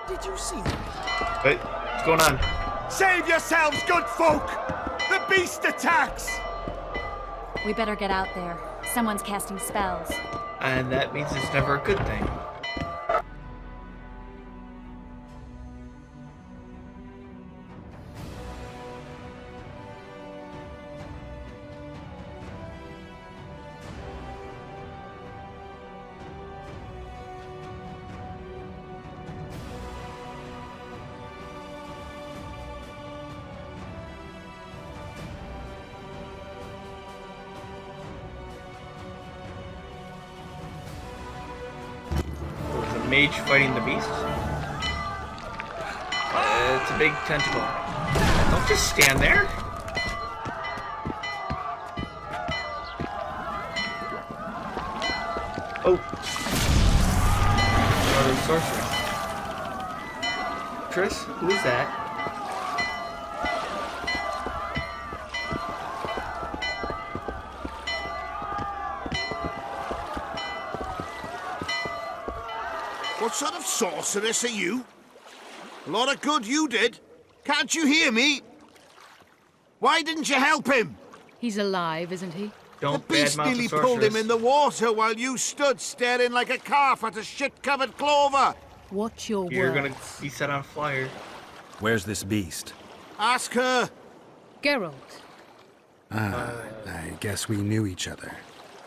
Did you see that? Wait, what's going on? Save yourselves, good folk! The beast attacks! We better get out there. Someone's casting spells. And that means it's never a good thing. Mage fighting the beast. It's a big tentacle. Don't just stand there. Oh. Another sorcerer. Triss, who is that? What sort of sorceress are you? A lot of good you did. Can't you hear me? Why didn't you help him? He's alive, isn't he? Don't The beast badmouth nearly the pulled him sorceress. in the water while you stood staring like a calf at a shit-covered clover. Watch your You're words. gonna be set on fire. Where's this beast? Ask her. Geralt, I guess we knew each other.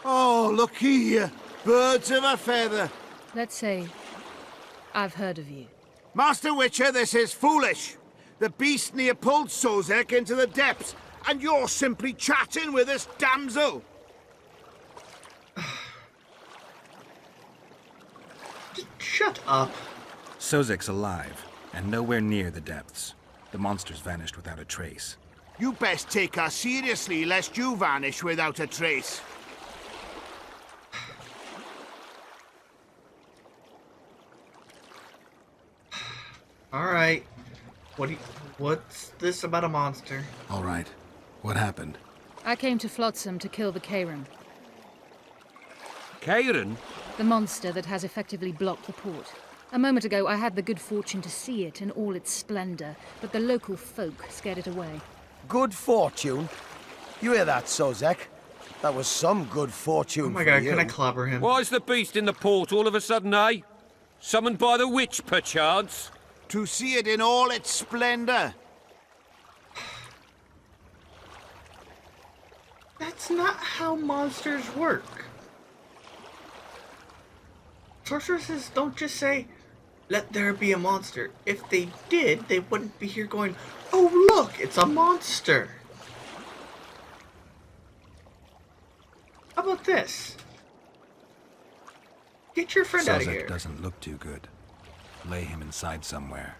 Oh, look here. Birds of a feather. let's say I've heard of you. Master Witcher, this is foolish. The beast near pulled Sozek into the depths, and you're simply chatting with this damsel. Shut up. Sozek's alive, and nowhere near the depths. The monster's vanished without a trace. You best take her seriously, lest you vanish without a trace. Alright. What's this about a monster? All right. What happened? I came to Flotsam to kill the Karen, Karen? the monster that has effectively blocked the port. A moment ago, I had the good fortune to see it in all its splendor, but the local folk scared it away. Good fortune? You hear that, Sozek? That was some good fortune Oh my for god, you. can I clobber him? Why's the beast in the port all of a sudden, eh? Summoned by the witch, perchance? To see it in all its splendor. That's not how monsters work. Sorceresses don't just say, let there be a monster. If they did, they wouldn't be here going, oh look, it's a monster. How about this? Get your friend out of here. Sozek doesn't look too good. Lay him inside somewhere.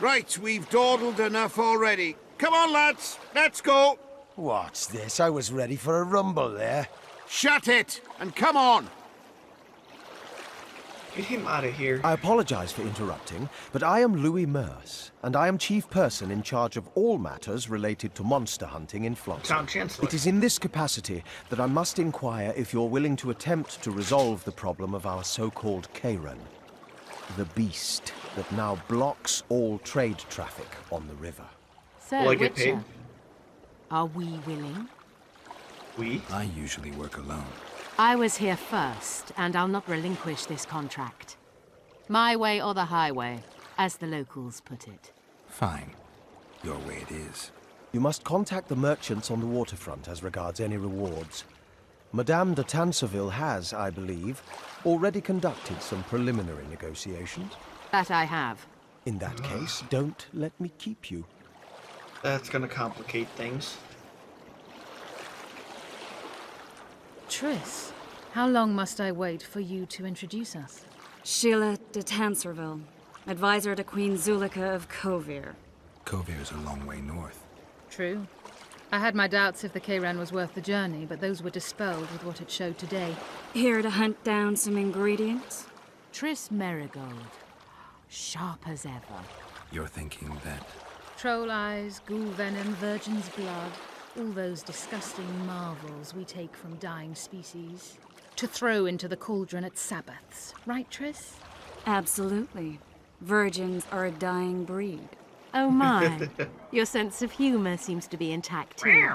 Right, we've dawdled enough already. Come on, lads, let's go. What's this? I was ready for a rumble there. Shut it, and come on. Get him out of here. I apologize for interrupting, but I am Louis Merce, and I am chief person in charge of all matters related to monster hunting in Flotsam. Town Chancellor. It is in this capacity that I must inquire if you're willing to attempt to resolve the problem of our so-called Karen, the beast that now blocks all trade traffic on the river. So, Will I get Witcher, paid? are we willing? We? I usually work alone. I was here first, and I'll not relinquish this contract. My way or the highway, as the locals put it. Fine. Your way it is. You must contact the merchants on the waterfront as regards any rewards. Madame de Tanseville has, I believe, already conducted some preliminary negotiations. That I have. In that case, don't let me keep you. That's gonna complicate things. Triss, how long must I wait for you to introduce us? Sheila de Tanserville, advisor to Queen Zulika of Kovir. Kovir's a long way north. True. I had my doubts if the Karen was worth the journey, but those were dispelled with what it showed today. Here to hunt down some ingredients? Triss Merigold. Sharp as ever. You're thinking that... Troll eyes, ghoul venom, virgin's blood. All those disgusting marvels we take from dying species. to throw into the cauldron at Sabbaths. Right, Triss? Absolutely. Virgins are a dying breed. Oh my. Your sense of humor seems to be intact too.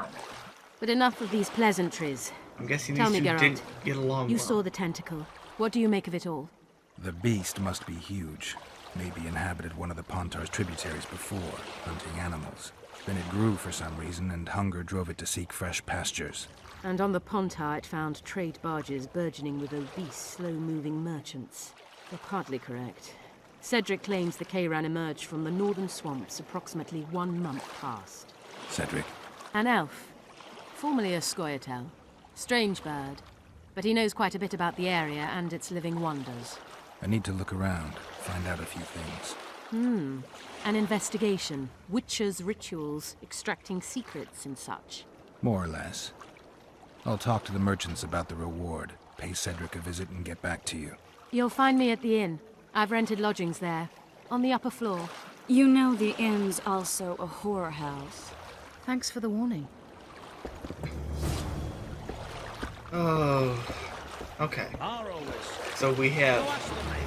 But enough of these pleasantries. I'm guessing Tell these me, two Geralt, didn't get along You well. saw the tentacle. What do you make of it all? The beast must be huge. Maybe inhabited one of the Pontar's tributaries before, hunting animals. Then it grew for some reason, and hunger drove it to seek fresh pastures. And on the Pontar it found trade barges burgeoning with obese, slow-moving merchants. You're partly correct. Cedric claims the Kayran emerged from the northern swamps approximately 1 month past. Cedric, An elf, formerly a Scoia'tael. Strange bird, but he knows quite a bit about the area and its living wonders. I need to look around, find out a few things. An investigation, witches' rituals, extracting secrets and such. More or less. I'll talk to the merchants about the reward, pay Cedric a visit, and get back to you. You'll find me at the inn. I've rented lodgings there, on the upper floor. You know the inn's also a whorehouse. Thanks for the warning. Oh, okay. So we have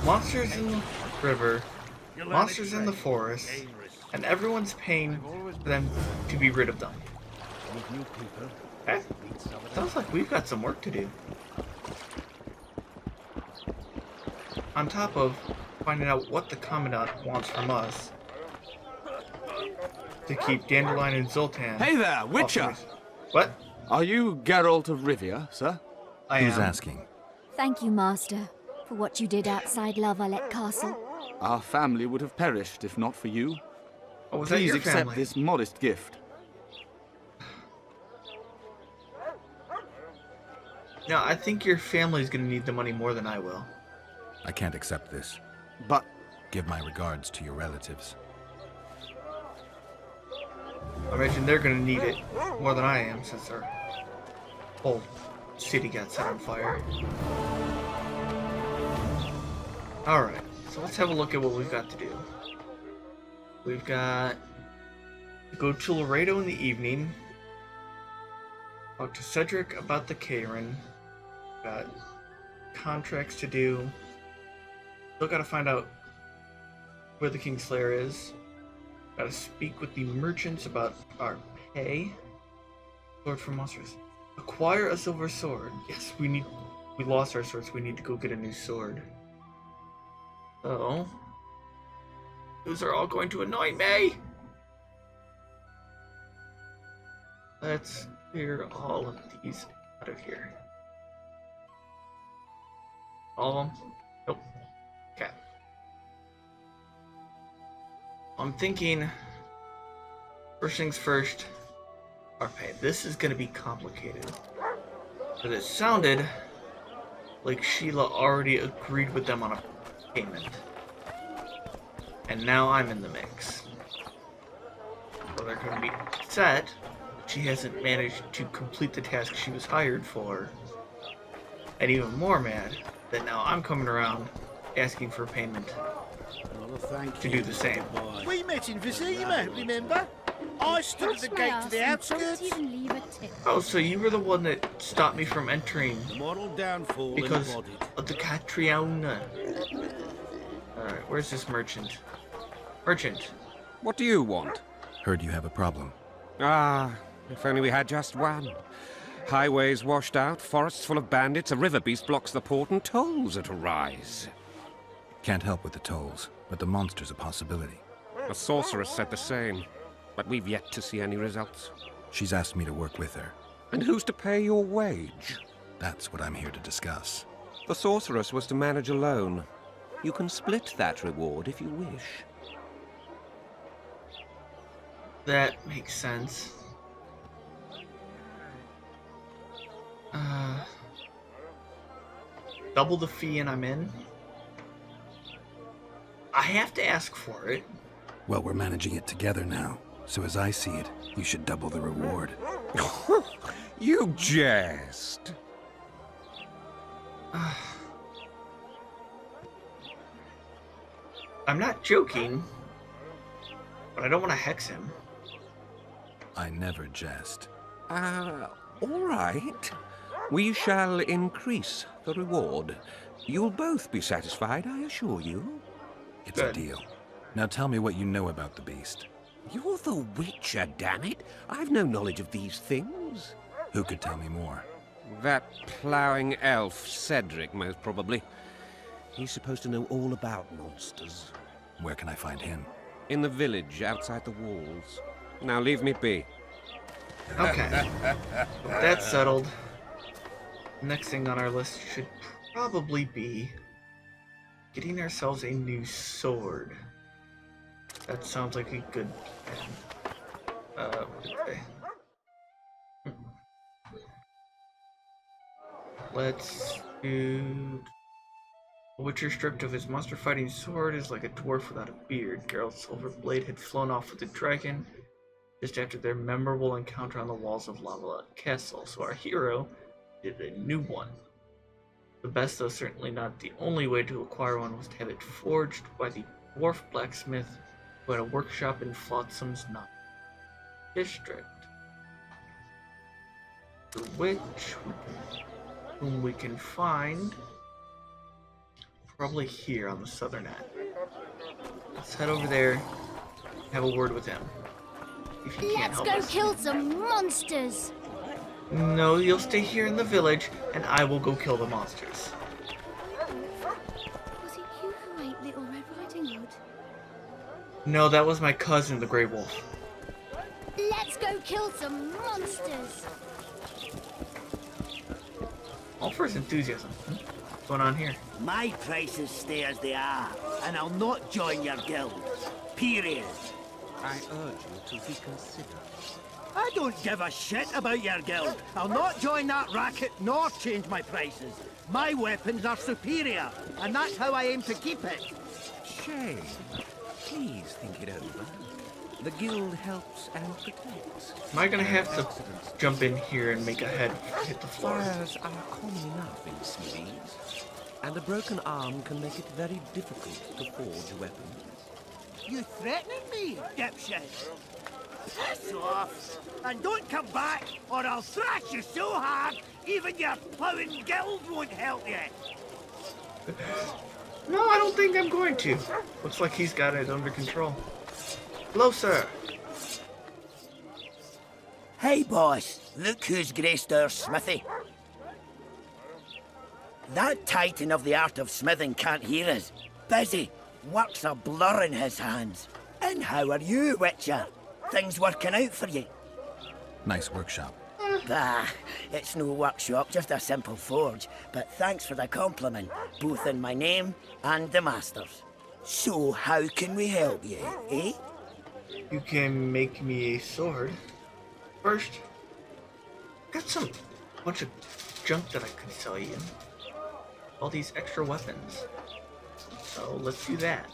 monsters in the river, monsters in the forest, and everyone's paying for them to be rid of them. Okay. Sounds like we've got some work to do. On top of finding out what the Commandant wants from us to keep Dandelion and Zoltan. Hey there, Witcher! off the- What? Are you Geralt of Rivia, sir? I Who's am. asking? Thank you, Master, for what you did outside La Valette Castle. Our family would have perished if not for you. Oh, was that Please your accept family? this modest gift. No, I think your family's gonna need the money more than I will. I can't accept this. But Give my regards to your relatives. I imagine they're gonna need it more than I am since their whole city got set on fire. Alright, so let's have a look at what we've got to do. We've got to go to Laredo in the evening. Talk to Cedric about the Kayran. Got contracts to do. Still gotta find out where the Kingslayer is. Gotta speak with the merchants about our pay. Sword for monsters. Acquire a silver sword. Yes, we lost our swords, so we need to go get a new sword. So those are all going to annoy me. Let's clear all of these out of here. All of them? Nope. Okay. I'm thinking, first things first, our pay. This is going to be complicated. But it sounded like Sheila already agreed with them on a payment. And now I'm in the mix. So they're going to be upset that she hasn't managed to complete the task she was hired for. And even more mad that now I'm coming around asking for payment to do the same. We met in Vizima, remember? I stood at the gate to the outskirts. Oh, so you were the one that stopped me from entering Moral downfall because embodied. of the Catriona. Alright, where's this merchant? Merchant. What do you want? Heard you have a problem. Ah, if only we had just one. Highways washed out, forests full of bandits, a river beast blocks the port, and tolls at a rise. Can't help with the tolls, but the monster's a possibility. The sorceress said the same, but we've yet to see any results. She's asked me to work with her. And who's to pay your wage? That's what I'm here to discuss. The sorceress was to manage alone. You can split that reward if you wish. That makes sense. Double the fee and I'm in. I have to ask for it. Well, we're managing it together now, so as I see it, you should double the reward. You jest. I'm not joking, but I don't want to hex him. I never jest. All right. We shall increase the reward. You'll both be satisfied, I assure you. It's a deal. Now tell me what you know about the beast. You're the Witcher, damn it! I've no knowledge of these things. Who could tell me more? That ploughing elf, Cedric, most probably. He's supposed to know all about monsters. Where can I find him? In the village, outside the walls. Now leave me be. Okay. That's settled. Next thing on our list should probably be getting ourselves a new sword. That sounds like a good plan. Okay. Let's do... The Witcher stripped of his monster fighting sword is like a dwarf without a beard. Geralt's silver blade had flown off with the dragon just after their memorable encounter on the walls of Lava Castle, so our hero did a new one. The best, though certainly not the only way to acquire one, was to have it forged by the dwarf blacksmith who had a workshop in Flotsam's district. The witch, whom we can find probably here on the southern end. Let's head over there, have a word with him. If he can't help us. Let's go kill some monsters! No, you'll stay here in the village, and I will go kill the monsters. Was it you who ate Little Red Riding Hood? No, that was my cousin, the Grey Wolf. Let's go kill some monsters! All for his enthusiasm. What's going on here? My prices stay as they are, and I'll not join your guild. Period. I urge you to reconsider. I don't give a shit about your guild. I'll not join that racket nor change my prices. My weapons are superior, and that's how I aim to keep it. Shame. Please think it over. The guild helps and protects. Am I gonna have to jump in here and make a head hit the floor? Fires are common enough in smithies, and a broken arm can make it very difficult to forge weapons. You threatening me, dipshit? Piss off! And don't come back, or I'll thrash you so hard, even your plowing guild won't help you. No, I don't think I'm going to. Looks like he's got it under control. Hello, sir. Hey, boss. Look who's graced our smithy. That titan of the art of smithing can't hear us. Busy. Work's a blur in his hands. And how are you, Witcher? Things working out for you? Nice workshop. Bah, it's no workshop, just a simple forge. But thanks for the compliment, both in my name and the master's. So how can we help you, eh? You can make me a sword. First, got some bunch of junk that I could sell you. All these extra weapons. So let's do that.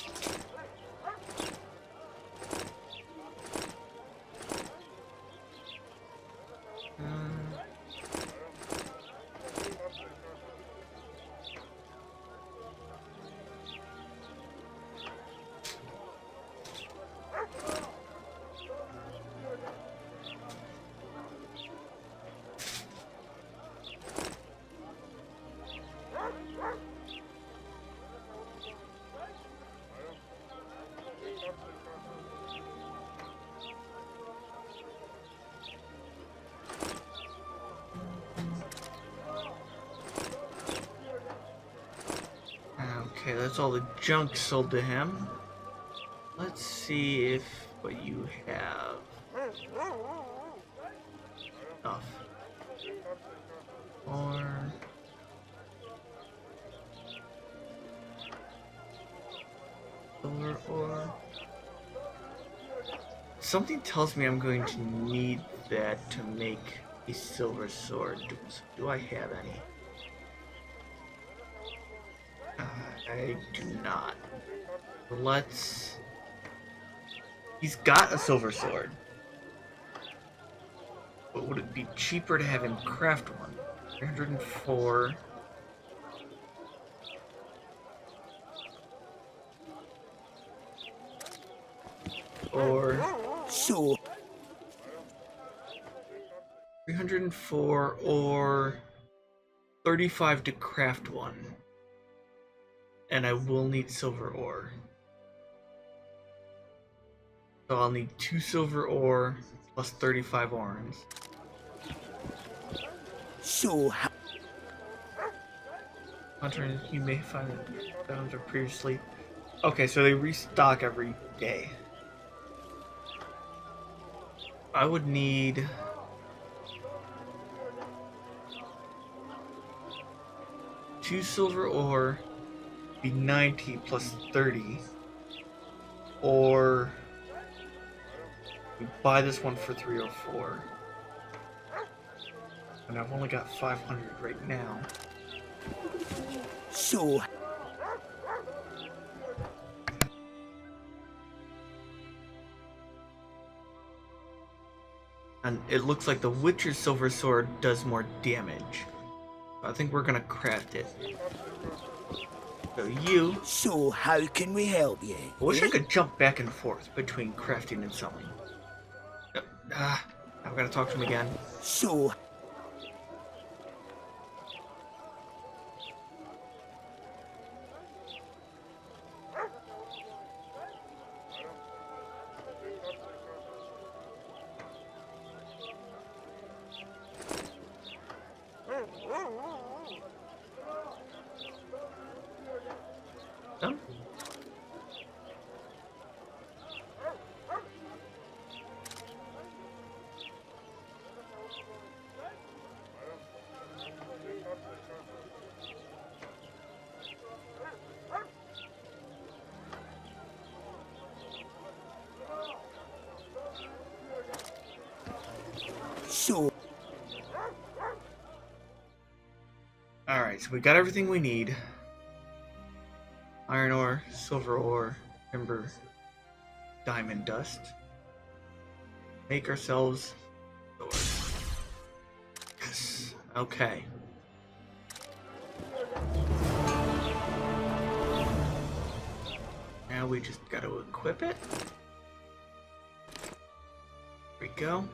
Okay, that's all the junk sold to him. Let's see if what you have. Stuff. Or something tells me I'm going to need that to make a silver sword. Do I have any? I do not. Let's... He's got a silver sword. But would it be cheaper to have him craft one? 304... Or... So... 304 or 35 to craft one. And I will need silver ore. So I'll need 2 silver ore plus 35 orange. So, Hunter, you may find stones are previously. Okay, so they restock every day. I would need 2 silver ore, be 90 plus 30, or we buy this one for 304. And I've only got 500 right now. so, And it looks like the Witcher's Silver Sword does more damage. I think we're gonna craft it. So you... So how can we help you? I wish I could jump back and forth between crafting and selling. I've gotta talk to him again. So, No? so, Alright, so we got everything we need. Iron ore, silver ore, timber, diamond dust. Make ourselves doors. Yes. Okay. Now we just gotta equip it. There we go.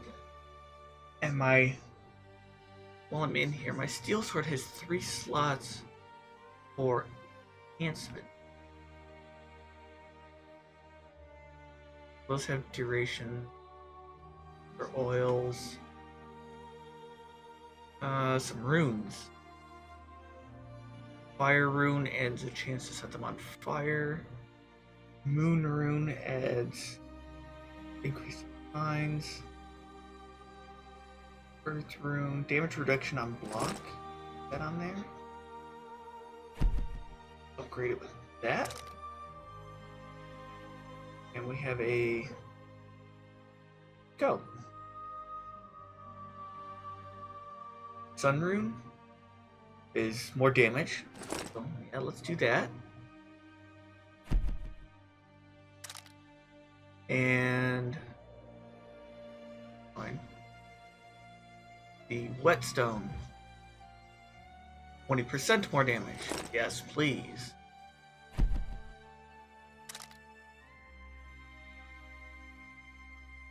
And while I'm in here, my steel sword has 3 slots for enhancement. Those have duration for oils. Some runes. Fire rune adds a chance to set them on fire. Moon rune adds increased signs. Earth rune, damage reduction on block. Is that on there? Upgrade it with that. And we have a go. Sun rune is more damage. So yeah, let's do that. And fine. The whetstone. 20% more damage. Yes, please.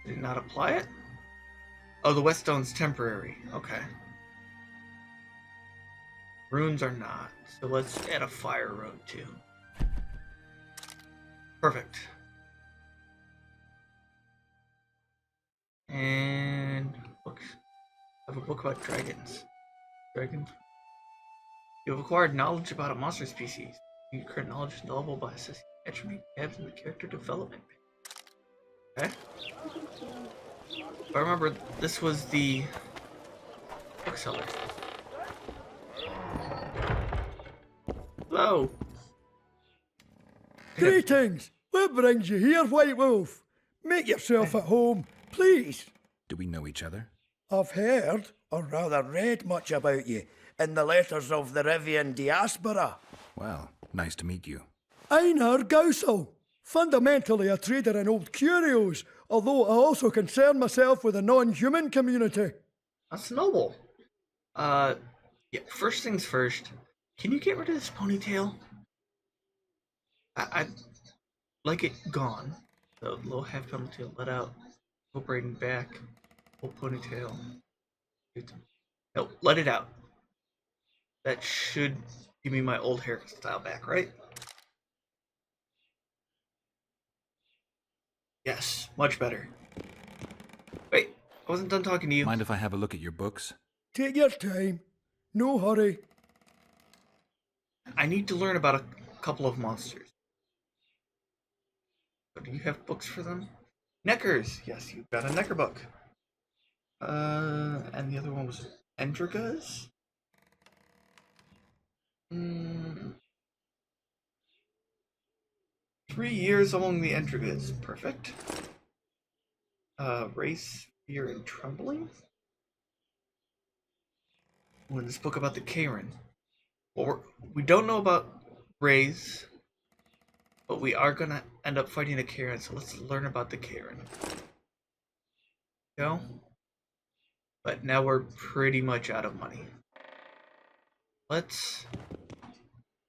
Did it not apply it? Oh, the whetstone's temporary. Okay. Runes are not. So let's add a fire rune too. Perfect. And books. I have a book about dragons. Dragons. You have acquired knowledge about a monster species. Your current knowledge is knowable by assessing attribute tabs in the character development page. Okay. If I remember, this was the bookseller. Hello. Greetings! What brings you here, White Wolf? Make yourself at home, please. Do we know each other? I've heard, or rather read much about you, in the letters of the Rivian diaspora. Well, nice to meet you. Einar Gaussel, fundamentally a trader in old curios, although I also concern myself with the non-human community. That's noble. Yeah, first things first, can you get rid of this ponytail? I'd like it gone. The little half ponytail let out. Full braiding back. Full ponytail. No, let it out. That should give me my old hairstyle back, right? Yes, much better. Wait, I wasn't done talking to you. Mind if I have a look at your books? Take your time. No hurry. I need to learn about a couple of monsters. So do you have books for them? Neckers! Yes, you've got a Necker book. And the other one was Endrigas? 3 years among the Endrigas. Perfect. Race, Fear, and Trembling? Ooh, and this book about the Karen. Well, we don't know about Rays, but we are gonna end up fighting a Karen, so let's learn about the Karen. Go. But now we're pretty much out of money. Let's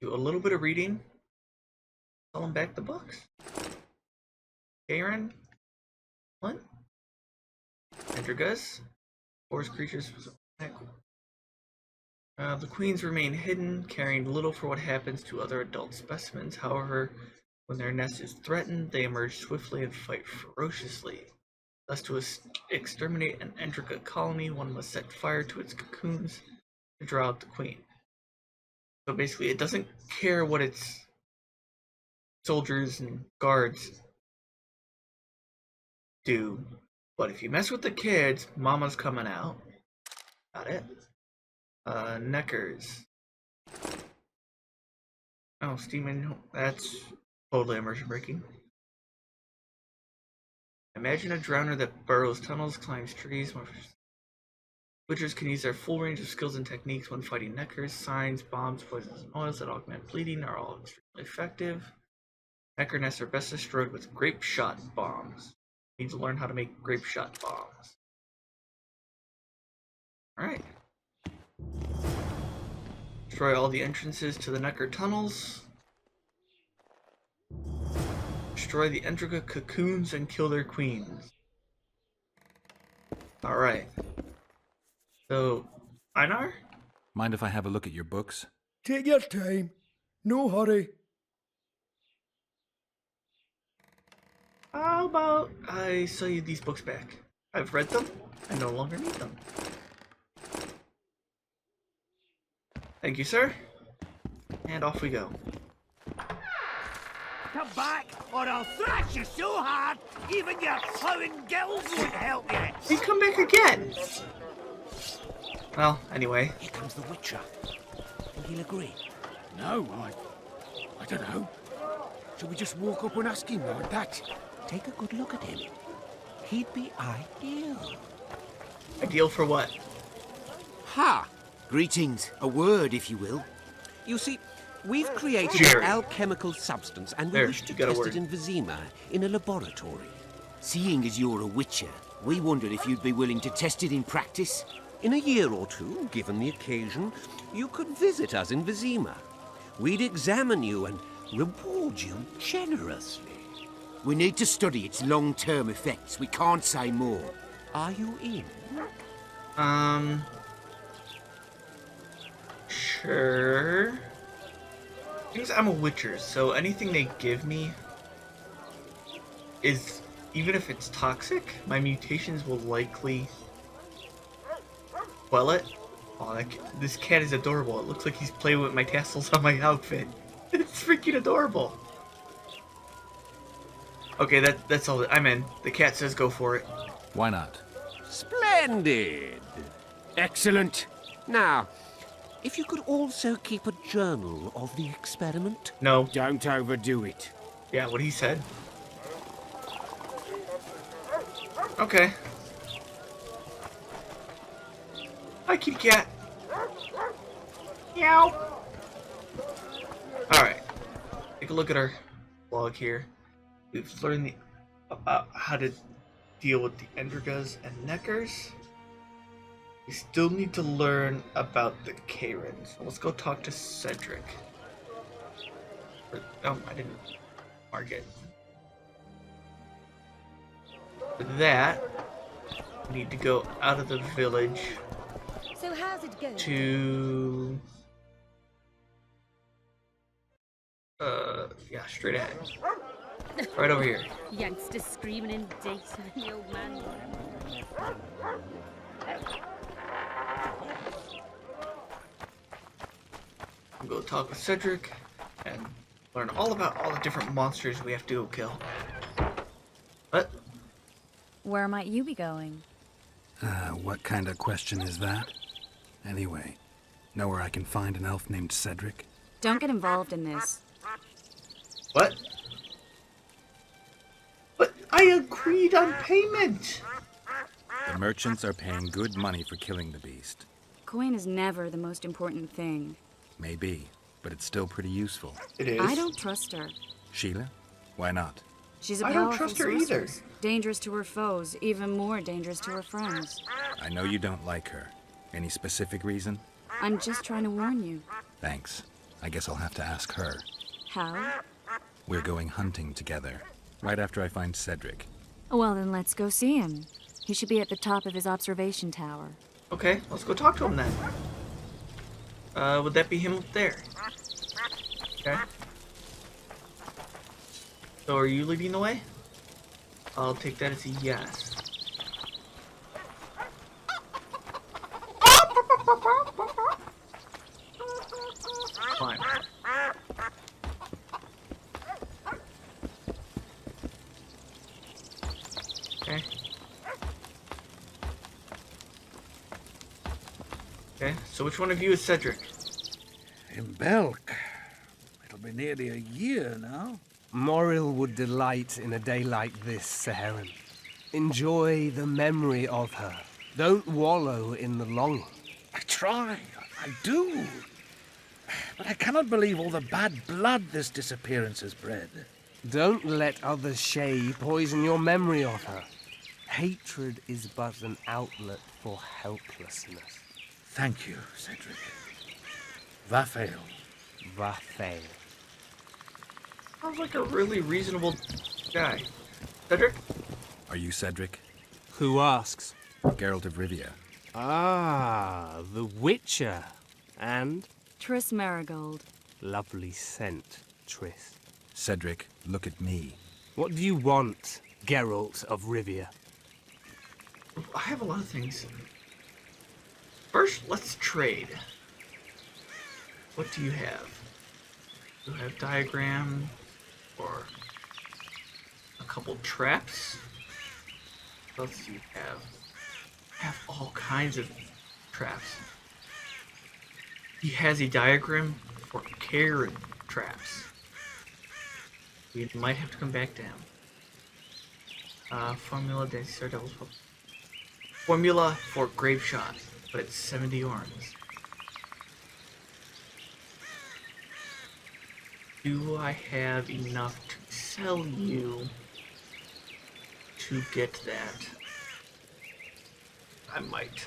do a little bit of reading. Sell them back the books. Karen. What? Endrigas. Forest creatures. The queens remain hidden, caring little for what happens to other adult specimens. However, when their nest is threatened, they emerge swiftly and fight ferociously. Thus, to exterminate an Endriga colony, one must set fire to its cocoons to draw out the queen. So basically, it doesn't care what its soldiers and guards do, but if you mess with the kids, mama's coming out. Got it. Neckers. Oh, steaming. That's totally immersion breaking. Imagine a drowner that burrows tunnels, climbs trees. Witchers can use their full range of skills and techniques when fighting neckers. Signs, bombs, poisons, and oils that augment bleeding are all extremely effective. Necker nests are best destroyed with grape shot bombs. You need to learn how to make grape shot bombs. Alright. Destroy all the entrances to the Necker tunnels. Destroy the Endriga cocoons and kill their queens. Alright. So, Einar? Mind if I have a look at your books? Take your time. No hurry. How about I sell you these books back? I've read them. I no longer need them. Thank you, sir. And off we go. Come back, or I'll thrash you so hard, even your plowing gills won't help you. He's come back again. Well, anyway. Here comes the Witcher. Think he'll agree? No, I don't know. Shall we just walk up and ask him like that? Take a good look at him. He'd be ideal. Ideal for what? Ha! Greetings. A word, if you will. You see, we've created Jerry. an alchemical substance and we There, wish to you got a test word. it in Vizima in a laboratory. Seeing as you're a witcher, we wondered if you'd be willing to test it in practice. In a year or two, given the occasion, you could visit us in Vizima. We'd examine you and reward you generously. We need to study its long-term effects. We can't say more. Are you in? Sure. Because I'm a witcher, so anything they give me is, even if it's toxic, my mutations will likely quell it. Oh, this cat is adorable. It looks like he's playing with my tassels on my outfit. It's freaking adorable. Okay, that's all. I'm in. The cat says go for it. Why not? Splendid! Excellent! Now, if you could also keep a journal of the experiment. No. Don't overdo it. Yeah, what he said. Okay. Hi, kitty cat. Meow. Alright. Take a look at our log here. We've learned about how to deal with the Endrigas and Neckers. We still need to learn about the Karen. So let's go talk to Cedric. Oh, I didn't mark it. For that, we need to go out of the village So how's it going? to Yeah, straight ahead. Right over here. Youngster screaming in daytime, the old man. We'll go talk with Cedric and learn all about all the different monsters we have to go kill. What? Where might you be going? What kind of question is that? Anyway, know where I can find an elf named Cedric? Don't get involved in this. What? But I agreed on payment! The merchants are paying good money for killing the beast. Coin is never the most important thing. Maybe, but it's still pretty useful. It is. I don't trust her. Sheila? Why not? She's a I powerful don't trust her either. sorceress. Dangerous to her foes, even more dangerous to her friends. I know you don't like her. Any specific reason? I'm just trying to warn you. Thanks. I guess I'll have to ask her. How? We're going hunting together, right after I find Cedric. Well, then let's go see him. He should be at the top of his observation tower. Okay, let's go talk to him then. Would that be him up there? Okay. So are you leading the way? I'll take that as a yes. Fine. Okay. Okay, so which one of you is Cedric? In Belk. It'll be nearly a year now. Morrill would delight in a day like this, Saharan. Enjoy the memory of her. Don't wallow in the longing. I try. I do. But I cannot believe all the bad blood this disappearance has bred. Don't let other Shay poison your memory of her. Hatred is but an outlet for helplessness. Thank you, Cedric. Vafael. Vafael. Sounds like a really reasonable guy. Cedric? Are you Cedric? Who asks? Geralt of Rivia. Ah, the Witcher. And? Triss Marigold. Lovely scent, Triss. Cedric, look at me. What do you want, Geralt of Rivia? I have a lot of things. First, let's trade. What do you have? You have diagram or a couple traps. What else do you have? I have all kinds of traps. He has a diagram for Karen traps. We might have to come back to him. Formula de Sardels. Formula for Grave Shot, but it's 70 orms. Do I have enough to sell you to get that? I might.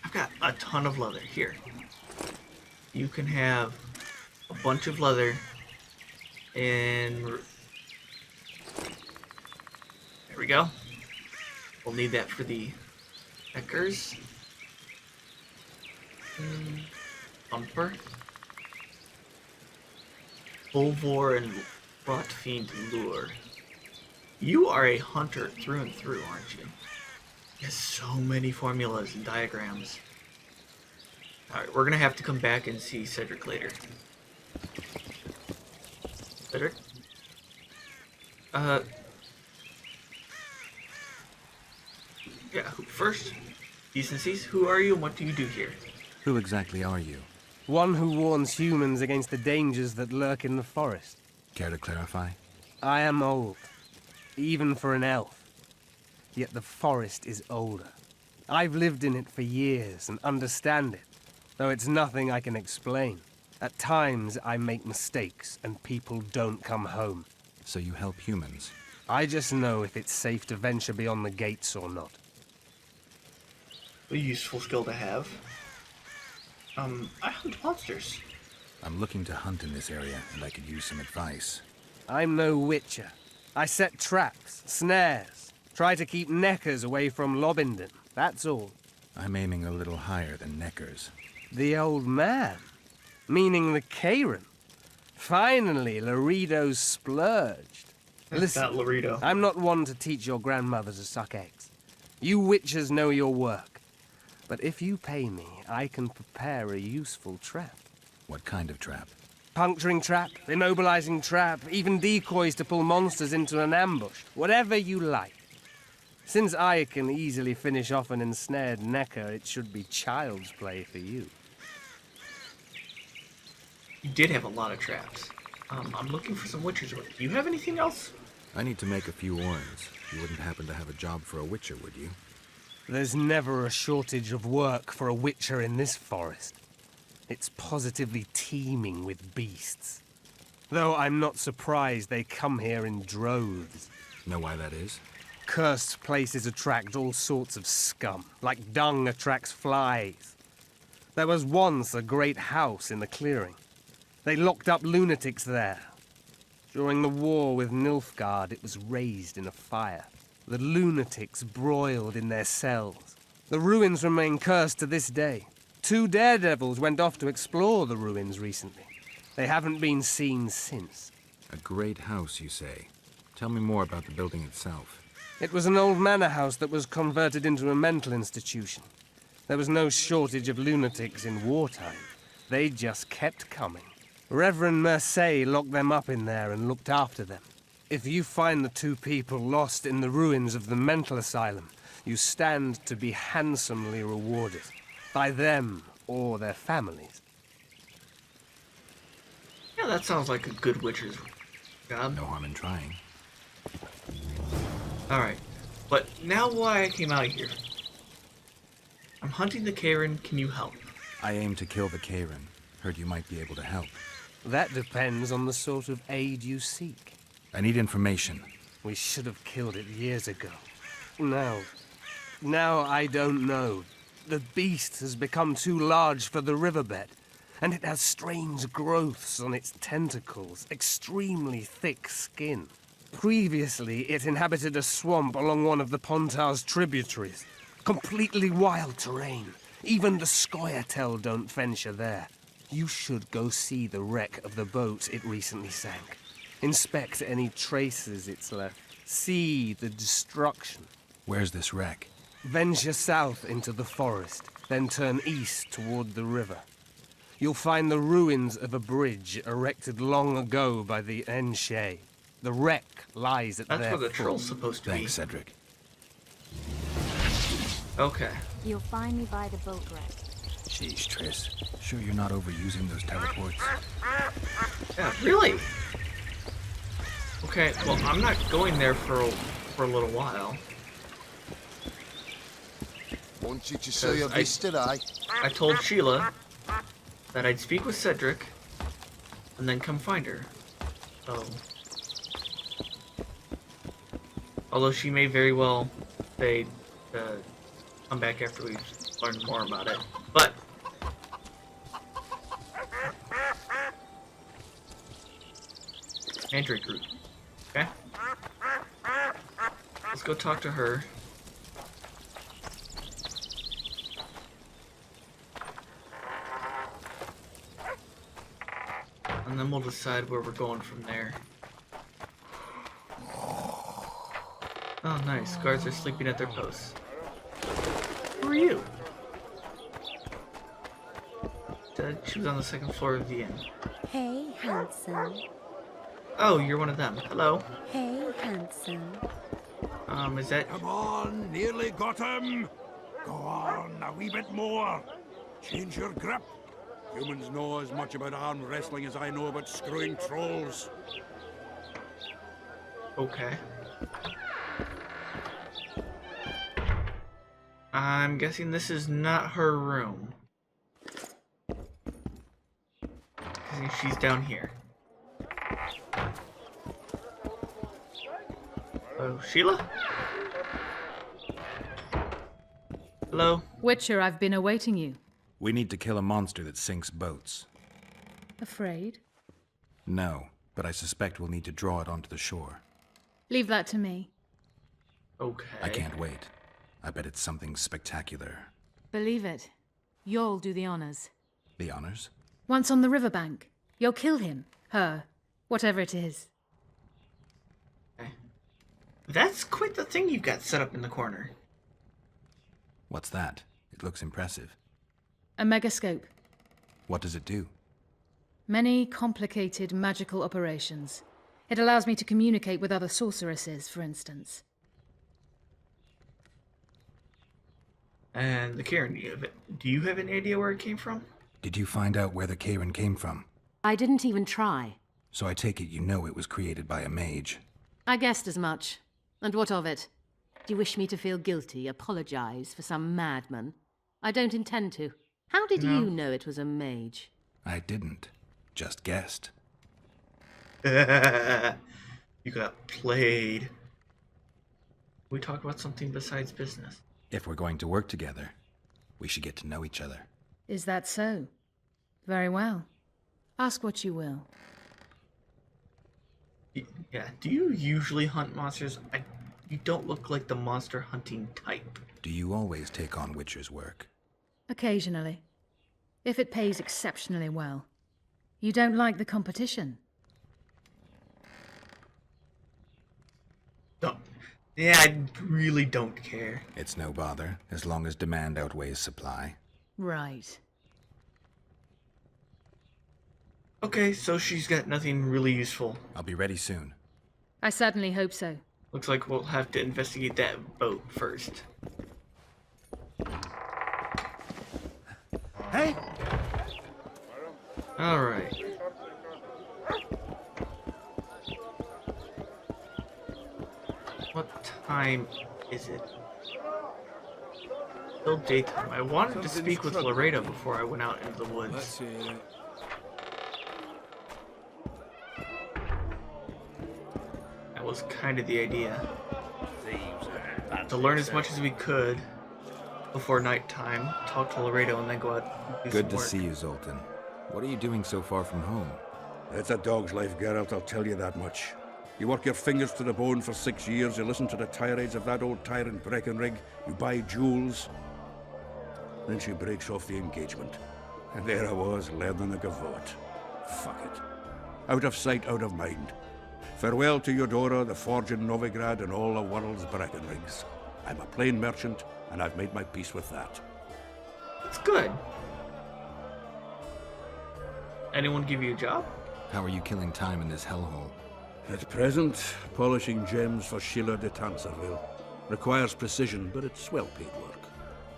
I've got a ton of leather here. You can have a bunch of leather and there we go. We'll need that for the Eckers. Bumper. Bulvor and Rot Fiend Lure. You are a hunter through and through, aren't you? He has so many formulas and diagrams. Alright, we're gonna have to come back and see Cedric later. Cedric? Yeah, first, decencies, who are you and what do you do here? Who exactly are you? One who warns humans against the dangers that lurk in the forest. Care to clarify? I am old, even for an elf. Yet the forest is older. I've lived in it for years and understand it, though it's nothing I can explain. At times, I make mistakes and people don't come home. So you help humans? I just know if it's safe to venture beyond the gates or not. A useful skill to have. I hunt monsters. I'm looking to hunt in this area, and I could use some advice. I'm no witcher. I set traps, snares, try to keep neckers away from Lobinden, that's all. I'm aiming a little higher than neckers. The old man? Meaning the Karen. Finally, Laredo's splurged. Listen, That Laredo. I'm not one to teach your grandmother to suck eggs. You witchers know your work. But if you pay me, I can prepare a useful trap. What kind of trap? Puncturing trap, immobilizing trap, even decoys to pull monsters into an ambush. Whatever you like. Since I can easily finish off an ensnared necker, it should be child's play for you. You did have a lot of traps. I'm looking for some witcher's work. Do you have anything else? I need to make a few orns. You wouldn't happen to have a job for a witcher, would you? There's never a shortage of work for a witcher in this forest. It's positively teeming with beasts. Though I'm not surprised they come here in droves. Know why that is? Cursed places attract all sorts of scum, like dung attracts flies. There was once a great house in the clearing. They locked up lunatics there. During the war with Nilfgaard, it was raised in a fire. The lunatics broiled in their cells. The ruins remain cursed to this day. 2 daredevils went off to explore the ruins recently. They haven't been seen since. A great house, you say. Tell me more about the building itself. It was an old manor house that was converted into a mental institution. There was no shortage of lunatics in wartime. They just kept coming. Reverend Mercey locked them up in there and looked after them. If you find the 2 people lost in the ruins of the mental asylum, you stand to be handsomely rewarded. By them or their families. Yeah, that sounds like a good witcher's job. No harm in trying. Alright, but now why I came out here. I'm hunting the Karen, can you help? I aim to kill the Karen. Heard you might be able to help. That depends on the sort of aid you seek. I need information. We should have killed it years ago. Now I don't know. The beast has become too large for the riverbed, and it has strange growths on its tentacles, extremely thick skin. Previously, it inhabited a swamp along one of the Pontar's tributaries. Completely wild terrain. Even the Scoia'tael don't venture there. You should go see the wreck of the boat it recently sank. Inspect any traces it's left. See the destruction. Where's this wreck? Venture south into the forest, then turn east toward the river. You'll find the ruins of a bridge erected long ago by the Enshe. The wreck lies at That's their where the foot. troll's supposed to Thanks, Cedric. Okay. You'll find me by the boat wreck. Jeez, Triss. Sure you're not overusing those teleports? Yeah, really? Okay, well, I'm not going there for a little while. Want you to see your vista, I told Sheila that I'd speak with Cedric and then come find her. So, although she may very well say to come back after we've learned more about it, but Mandrake root. Okay. Let's go talk to her. And then we'll decide where we're going from there. Oh, nice. Guards are sleeping at their posts. Who are you? She was on the 2nd floor of the inn. Hey, handsome. Oh, you're one of them. Hello. Hey, handsome. Is that... Come on, nearly got him. Go on, a wee bit more. Change your grip. Humans know as much about arm wrestling as I know about screwing trolls. Okay. I'm guessing this is not her room. She's down here. Oh, Sheila? Hello? Witcher, I've been awaiting you. We need to kill a monster that sinks boats. Afraid? No, but I suspect we'll need to draw it onto the shore. Leave that to me. Okay. I can't wait. I bet it's something spectacular. Believe it. You'll do the honors. The honors? Once on the riverbank. You'll kill him, her, whatever it is. Okay. That's quite the thing you've got set up in the corner. What's that? It looks impressive. A megascope. What does it do? Many complicated magical operations. It allows me to communicate with other sorceresses, for instance. And the Karen, do you have any idea where it came from? Did you find out where the Karen came from? I didn't even try. So I take it you know it was created by a mage. I guessed as much. And what of it? Do you wish me to feel guilty, apologize for some madman? I don't intend to. How did you know it was a mage? I didn't. Just guessed. You got played. We talk about something besides business. If we're going to work together, we should get to know each other. Is that so? Very well. Ask what you will. Yeah, do you usually hunt monsters? You don't look like the monster hunting type. Do you always take on Witcher's work? Occasionally. If it pays exceptionally well. You don't like the competition? No. Yeah, I really don't care. It's no bother, as long as demand outweighs supply. Right. Okay, so she's got nothing really useful. I'll be ready soon. I certainly hope so. Looks like we'll have to investigate that boat first. Hey! Alright. What time is it? Still daytime. I wanted to speak with Laredo before I went out into the woods. That was kind of the idea. To learn as much as we could before nighttime, talk to Laredo, and then go out and do Good some to work. see you, Zoltan. What are you doing so far from home? It's a dog's life, Geralt, I'll tell you that much. You work your fingers to the bone for 6 years, you listen to the tirades of that old tyrant Breckenrig, you buy jewels. Then she breaks off the engagement. And there I was, learning a gavotte. Fuck it. Out of sight, out of mind. Farewell to Eudora, the forge in Novigrad, and all the world's Breckenrigs. I'm a plain merchant, and I've made my peace with that. It's good. Anyone give you a job? How are you killing time in this hellhole? At present, polishing gems for Sheila de Tanserville. Requires precision, but it's well-paid work.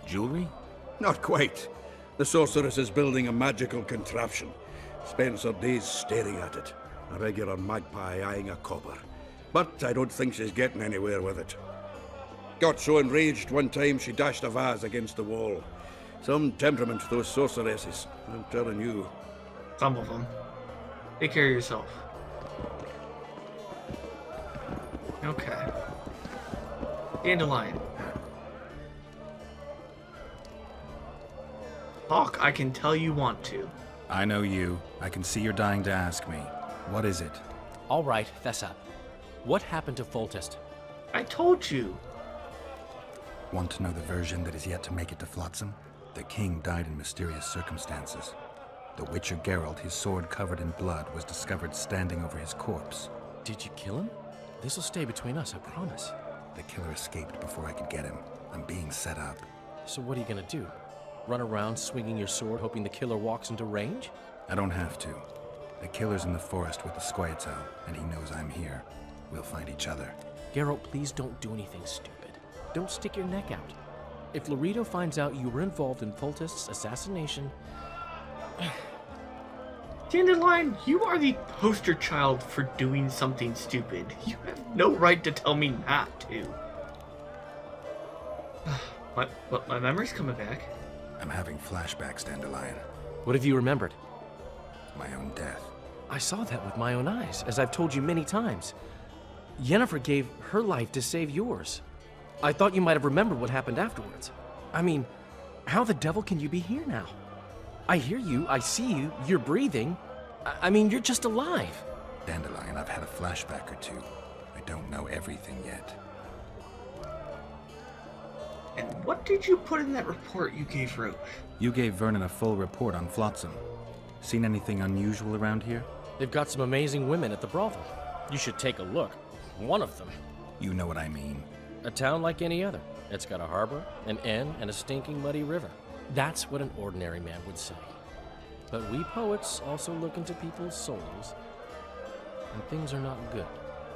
Jewelry? Not quite. The sorceress is building a magical contraption. Spends her days staring at it. A regular magpie eyeing a copper. But I don't think she's getting anywhere with it. Got so enraged one time she dashed a vase against the wall. Some temperament, those sorceresses. I'm telling you. Some of them. Take care of yourself. Okay. Dandelion. Talk, I can tell you want to. I know you. I can see you're dying to ask me. What is it? All right, fess up. What happened to Foltest? I told you. Want to know the version that is yet to make it to Flotsam? The king died in mysterious circumstances. The Witcher Geralt, his sword covered in blood, was discovered standing over his corpse. Did you kill him? This'll stay between us, I promise. The killer escaped before I could get him. I'm being set up. So what are you gonna do? Run around swinging your sword hoping the killer walks into range? I don't have to. The killer's in the forest with the Squietal, and he knows I'm here. We'll find each other. Geralt, please don't do anything stupid. Don't stick your neck out. If Laredo finds out you were involved in Foltest's assassination... Dandelion, you are the poster child for doing something stupid. You have no right to tell me not to. My memory's coming back. I'm having flashbacks, Dandelion. What have you remembered? My own death. I saw that with my own eyes, as I've told you many times. Yennefer gave her life to save yours. I thought you might have remembered what happened afterwards. I mean, how the devil can you be here now? I hear you, I see you, you're breathing. I mean, you're just alive. Dandelion, I've had a flashback or two. I don't know everything yet. And what did you put in that report you gave Roche? You gave Vernon a full report on Flotsam. Seen anything unusual around here? They've got some amazing women at the brothel. You should take a look. One of them. You know what I mean. A town like any other. It's got a harbor, an inn, and a stinking muddy river. That's what an ordinary man would say. But we poets also look into people's souls, and things are not good.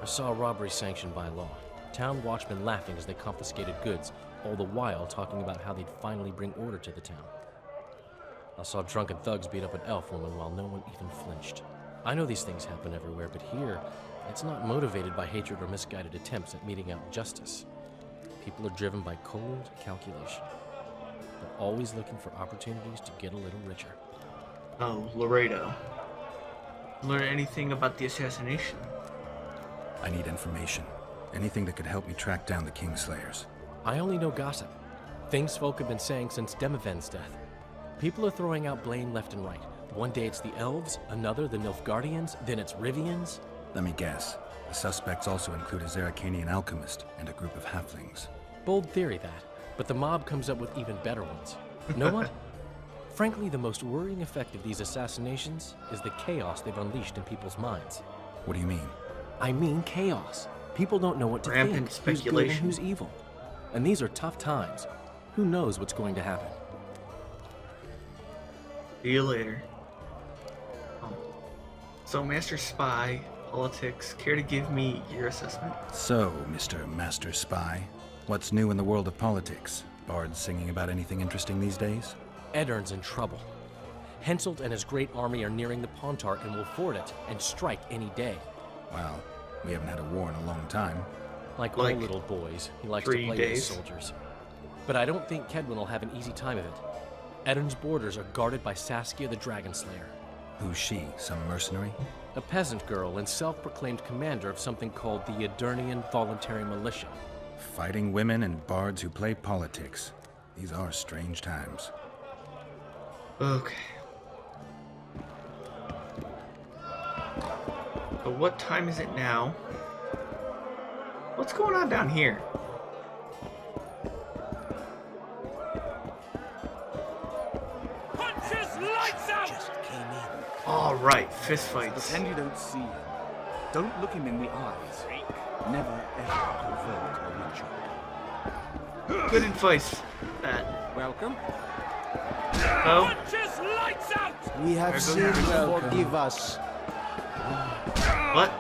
I saw a robbery sanctioned by law. Town watchmen laughing as they confiscated goods, all the while talking about how they'd finally bring order to the town. I saw drunken thugs beat up an elf woman while no one even flinched. I know these things happen everywhere, but here, it's not motivated by hatred or misguided attempts at meting out justice. People are driven by cold calculation. They're always looking for opportunities to get a little richer. Oh, Laredo. Learn anything about the assassination? I need information. Anything that could help me track down the Kingslayers. I only know gossip. Things folk have been saying since Demiven's death. People are throwing out blame left and right. One day it's the elves, another the Nilfgaardians, then it's Rivians. Let me guess. The suspects also include a Zerrikanian alchemist and a group of halflings. Bold theory, that. But the mob comes up with even better ones. Know what? Frankly, the most worrying effect of these assassinations is the chaos they've unleashed in people's minds. What do you mean? I mean chaos. People don't know what to Rampant think. Who's good and who's evil. And these are tough times. Who knows what's going to happen? See you later. So, Master Spy, politics, care to give me your assessment? So, Mr. Master Spy, what's new in the world of politics? Bards singing about anything interesting these days? Eddern's in trouble. Henselt and his great army are nearing the Pontar and will ford it and strike any day. Well, we haven't had a war in a long time. Like all little boys, he likes to play with his soldiers. But I don't think Kedwin will have an easy time of it. Eddern's borders are guarded by Saskia the Dragon Slayer. Who's she? Some mercenary? A peasant girl and self-proclaimed commander of something called the Edirnian Voluntary Militia. Fighting women and bards who play politics. These are strange times. Okay. So what time is it now? What's going on down here? Punches lights out! All right, fist fights. Pretend you don't see him. Don't look him in the eyes. Never ever convert a witcher. Good advice, that. Welcome. Oh. Punches lights out! We have sinned, forgive us. What?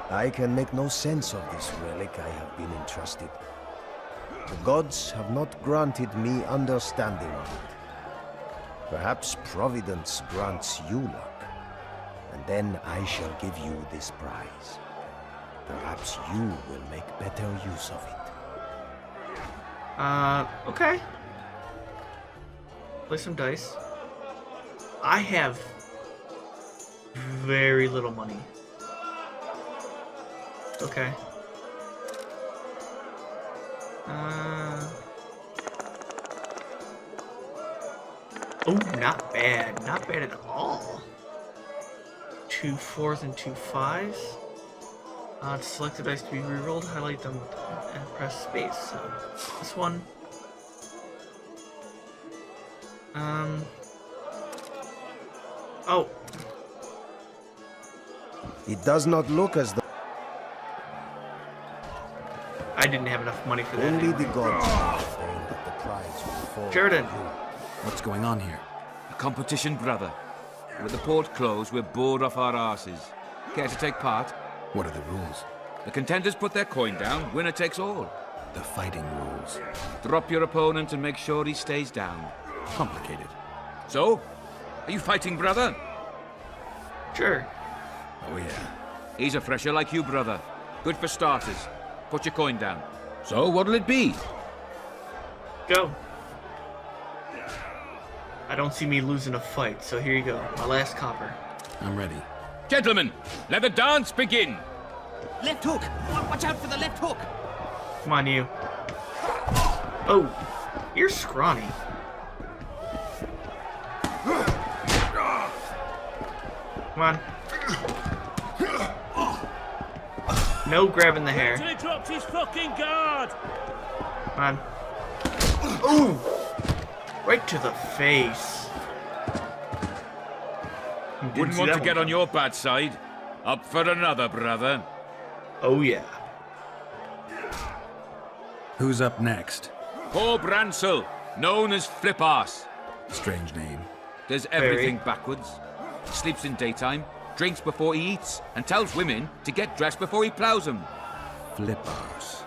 I can make no sense of this relic I have been entrusted. The gods have not granted me understanding of it. Perhaps Providence grants you luck, and then I shall give you this prize. Perhaps you will make better use of it. Okay. Play some dice. I have very little money. Okay. Oh, not bad. Not bad at all. 2 4s and 2 5s. To select the dice to be rerolled, highlight them and press space. So, this one. Oh. It does not look as though I didn't have enough money for that. only the gods understand that the prize will fall. Sheridan. What's going on here? A competition, brother. With the port closed, we're bored off our asses. Care to take part? What are the rules? The contenders put their coin down, winner takes all. The fighting rules. Drop your opponent and make sure he stays down. Complicated. So, are you fighting, brother? Sure. Oh, yeah. He's a fresher like you, brother. Good for starters. Put your coin down. So, what'll it be? Go. I don't see me losing a fight, so here you go. My last copper. I'm ready. Gentlemen, let the dance begin. Left hook! Watch out for the left hook! Come on, you. Oh, you're scrawny. Come on. No grabbing the hair. Until he drops his fucking guard! Come on. Ooh! Right to the face. Wouldn't want to get on your bad side. Up for another, brother. Oh, yeah. Who's up next? Poor Bransel, known as Flip-Arse. Strange name. Does everything backwards. Sleeps in daytime, drinks before he eats, and tells women to get dressed before he plows them. Flip-Arse.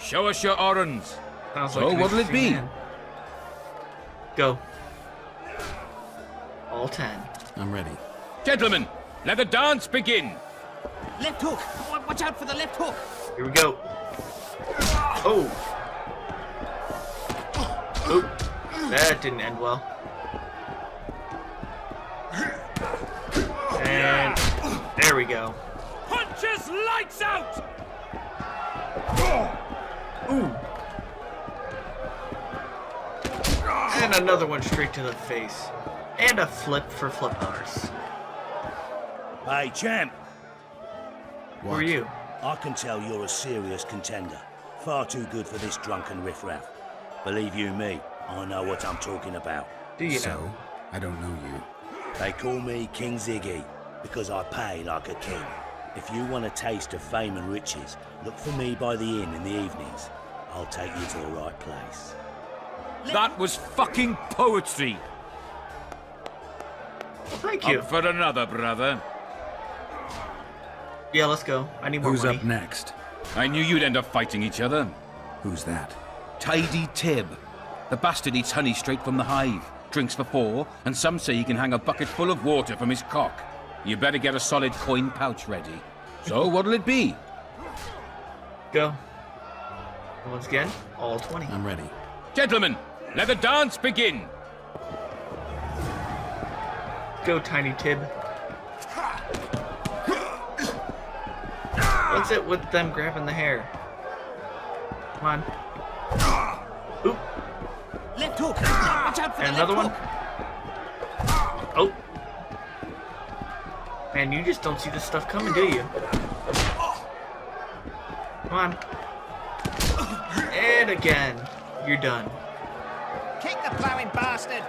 Show us your orans. So what'll it be? Man. Go. All 10. I'm ready. Gentlemen, let the dance begin. Left hook! Watch out for the left hook! Here we go. Oh. Oh. That didn't end well. And there we go. Punches lights out! Ooh. And another one straight to the face. And a flip for Flip-Arse. Hey, champ. Who are you? I can tell you're a serious contender. Far too good for this drunken riffraff. Believe you me, I know what I'm talking about. Do you know? I don't know you. They call me King Ziggy, because I pay like a king. If you want a taste of fame and riches, look for me by the inn in the evenings. I'll take you to the right place. That was fucking poetry. Well, thank you. Up for another, brother. Yeah, let's go. I need more Who's money. up next? I knew you'd end up fighting each other. Who's that? Tidy Tib. The bastard eats honey straight from the hive, drinks for 4, and some say he can hang a bucket full of water from his cock. You better get a solid coin pouch ready. So, what'll it be? Go. Once again, all 20. I'm ready. Gentlemen, let the dance begin. Go, Tiny Tib. What's it with them grabbing the hair? Come on. Oop. Left hook! Watch out for And the another one. left hook! Oh. Man, you just don't see this stuff coming, do you? Come on. And again. You're done. Kick the plowing bastard!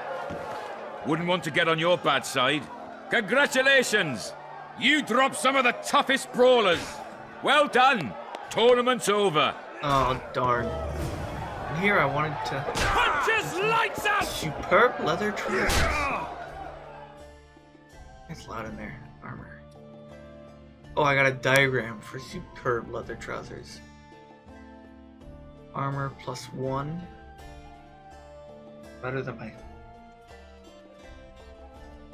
Wouldn't want to get on your bad side. Congratulations! You dropped some of the toughest brawlers. Well done. Tournament's over. Oh, darn. And here I wanted to... Punches lights out! Superb leather trousers. It's loud in there. Armor. Oh, I got a diagram for superb leather trousers. Armor +1. Better than my...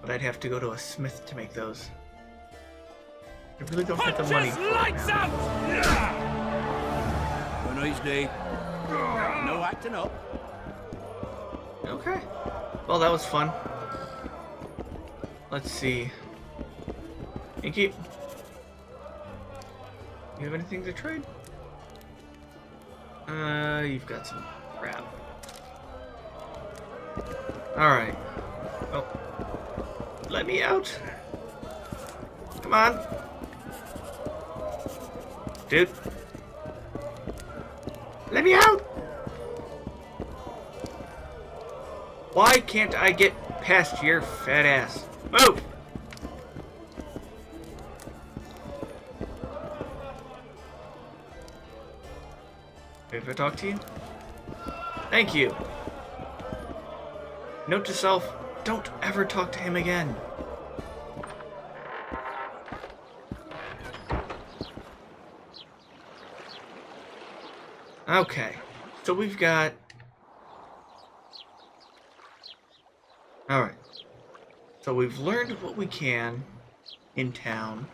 But I'd have to go to a smith to make those. I really don't have the money for it lights now. out! A nice day. No acting up. Okay. Well, that was fun. Let's see. Inky, you have anything to trade? You've got some crap. Alright. Oh. Let me out. Come on. Dude. Let me out! Why can't I get past your fat ass? Move! If I talk to you? Thank you. Note to self, don't ever talk to him again. Okay, so we've got... Alright. So we've learned what we can in town.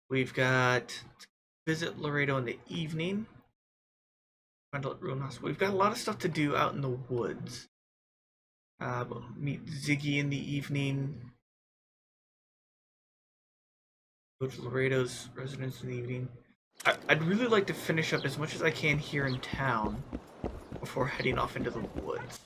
We've got... Visit Laredo in the evening. Find out Ruin House. We've got a lot of stuff to do out in the woods. Meet Ziggy in the evening. Go to Laredo's residence in the evening. I'd really like to finish up as much as I can here in town before heading off into the woods.